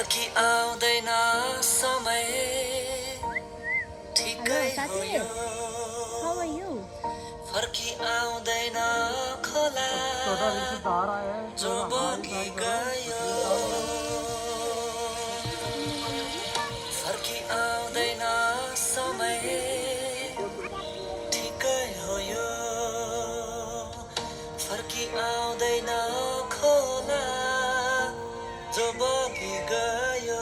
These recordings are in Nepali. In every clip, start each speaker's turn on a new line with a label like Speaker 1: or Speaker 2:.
Speaker 1: फर्की आउँदैन समय ठिकै हो यो
Speaker 2: How are you?
Speaker 1: फर्की आउँदैन खोला जो बगी गयो फर्की आउँदैन समय ठिकै हो यो फर्की आउँदैन खोला जो बगी गयो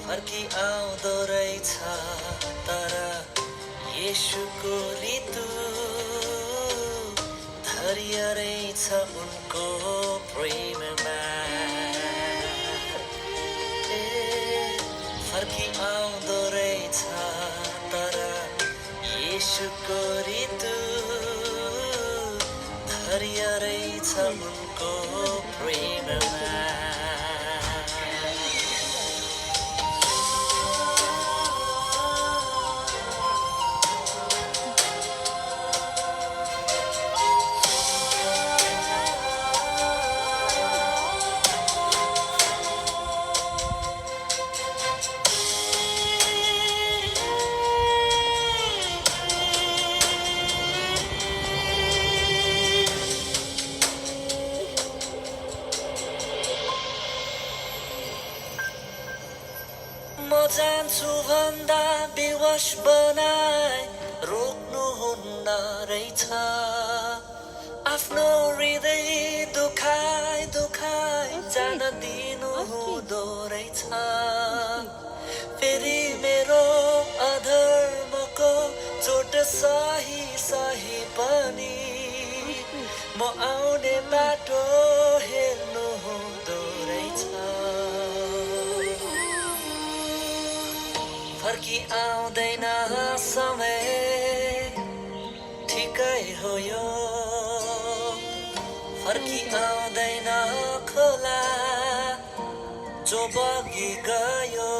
Speaker 1: फर्की आउँदो रहेछ तर येशूको ऋतु धैर्य रहेछ उनको प्रेममा फर्की आउँदो रहेछ तर येशूको ऋतु धैर्य रहेछ उनको प्रेममा म जान्छु भन्दा बेवश बनाई रोक्नुहुन्न रहेछ आफ्नो हृदय दुखाई जान दिनु हुँदो रहेछ फेरि मेरो अधर्मको चोट सही पनि म आउने बाटो हेर्नु हुँदो रहेछ फर्की आउँदैन समय ठिकै हो यो फर्की आउँदैन खोला जो बगी गयो